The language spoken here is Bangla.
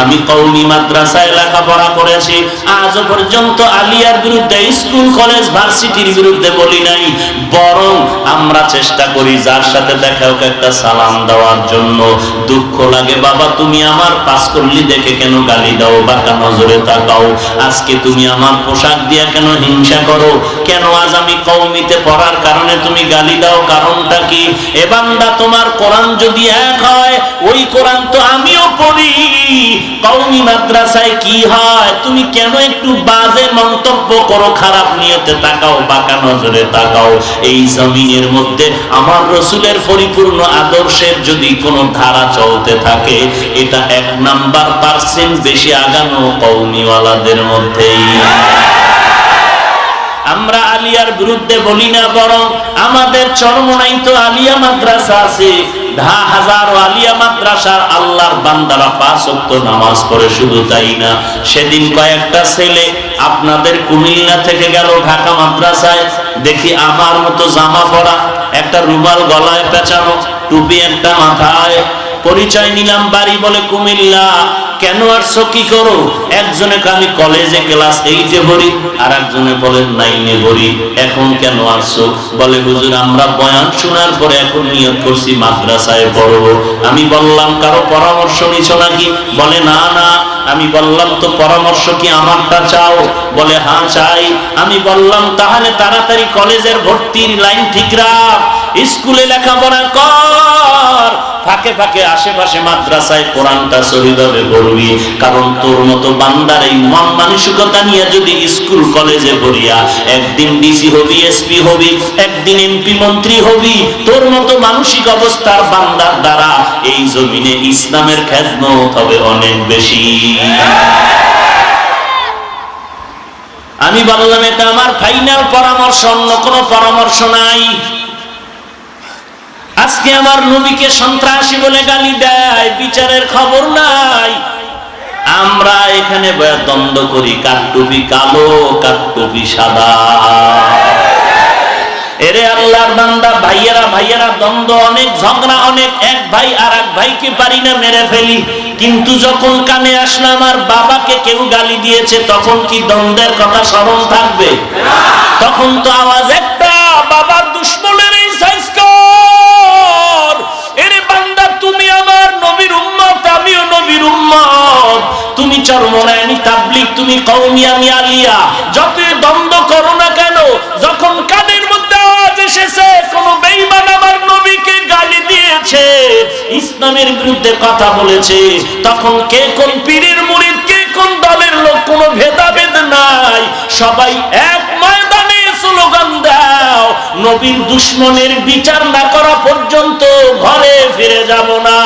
আমি কওমি মাদ্রাসায় লেখাপড়া করেছি, আজও পর্যন্ত আলিয়ার বিরুদ্ধে, স্কুল কলেজ ভার্সিটির বিরুদ্ধে বলি নাই। বরং আমরা চেষ্টা করি যার সাথে দেখা হোক একটা সালাম দেওয়ার জন্য। দুঃখ লাগে বাবা, তুমি আমার পাঁচকল্লি দেখে কেন গালি দাও, বাঁকা নজরে তাকাও? আজকে তুমি আমার পোশাক দিয়া কেন হিংসা করো? কেন আজ আমি কওমিতে পড়ার কারণে তুমি গালি দাও? কারণটা কি? এ বান্দা, তোমার কোরআন যদি এক হয়, ওই কোরআন তো আমিও পড়ি। কওমি মাদ্রাসায় কি হয়? তুমি কেন একটু বাজে মন্তব্য করো, খারাপ নিয়তে তাকাও, বাঁকা নজরে তাকাও? এই জমিনের মধ্যে আমার রাসূলের পরিপূর্ণ আদর্শের যদি কোনো ধারা চলতে থাকে, এটা 1 নাম্বার পার্সেন্ট বেশি আগানো কওমিওয়ালাদের মধ্যেই। আমরা আলিয়ার বিরুদ্ধে বলি না, বরং আমাদের চরমনাই তো আলিয়া মাদ্রাসা আছে, হাজারো আলিয়া মাদ্রাসার আল্লাহর বান্দারা 5 ওয়াক্ত নামাজ পড়ে। শুধু তাই না, সেদিন কয়েকটা ছেলে আপনাদের কুমিল্লা থেকে গেল ঢাকা মাদ্রাসায়। দেখি আমার মতো জামা পরা, একটা রুমাল গলায় পেঁচানো, টুপি একটা মাথায়। পরিচয় নিলাম, বাড়ি বলে কুমিল্লা। কেন আসছো, কি করো? একজনে আমি কলেজে ক্লাস 8-এ পড়ি, আর একজনে বলেন 9-এ পড়ি। এখন কেন আসছো? বলে হুজুর, আমরা বয়ান শোনার পরে এখন নিয়ত করছি মাদ্রাসায় পড়বো। আমি বললাম কারো পরামর্শ নিছো নাকি? বলে না না। আমি বললাম তো পরামর্শ কি আমারটা চাও? বলে হ্যাঁ চাই। আমি বললাম তাহলে তাড়াতাড়ি কলেজের ভর্তির লাইন ঠিক রাখ, স্কুলে লেখাপড়া কর, ফাঁকে ফাঁকে আশেপাশে মাদ্রাসায় কোরআনটা সহিভাবে পড়বি। কারণ তোর মতো বান্দার এই মন মানসিকতা নিয়ে যদি স্কুল কলেজে পড়িয়া একদিন ডিসি হবি, এসপি হবি, একদিন এমপি মন্ত্রী হবি, তোর মতো মানসিক অবস্থার বান্দার দ্বারা এই জমিনে ইসলামের খেদমত হবে অনেক বেশি। আমি বললাম এটা আমার ফাইনাল পরামর্শ, অন্য কোনো পরামর্শ নাই। আজকে আমার নবীকে সন্ত্রাসী বলে গালি দেয়, বিচারের খবর নাই। আমরা এখানে দ্বন্দ্ব করি, কার টুপি কালো, কার টুপি সাদা। এরে আল্লাহর বান্দা, ভাইয়েরা দ্বন্দ্ব অনেক, ঝগড়া অনেক, এক ভাই আর এক ভাইকে পারি না মেরে ফেলি। কিন্তু যখন কানে আসলো আমার বাবাকে কেউ গালি দিয়েছে, তখন কি দ্বন্দ্বের কথা স্মরণ থাকবে? তখন তো আওয়াজ একটা, বাবার দুশ্মনের এই সাইজ কর। এরে বান্দা, তুমি আমার নবীর উম্মত, আমিও নবীর উম্মত। তুমি চরমনাই, আমি তাবলীগ, তুমি কওমি, আমি আলিয়া। যতই দ্বন্দ্ব করো না কেন, যখন কানের মধ্যে আওয়াজ এসেছে কোন বেঈমান আমার নবীকে গালি দিয়েছে, ইসলামের বিরুদ্ধে কথা বলেছে, তখন কে কোন পীরের মুরিদ, কে কোন দলের লোক, কোনো ভেদাভেদ নাই। সবাই এক ময়দানে স্লোগান দাও, নবীর দুশ্মনের বিচার না করা পর্যন্ত ঘরে ফিরে যাব না।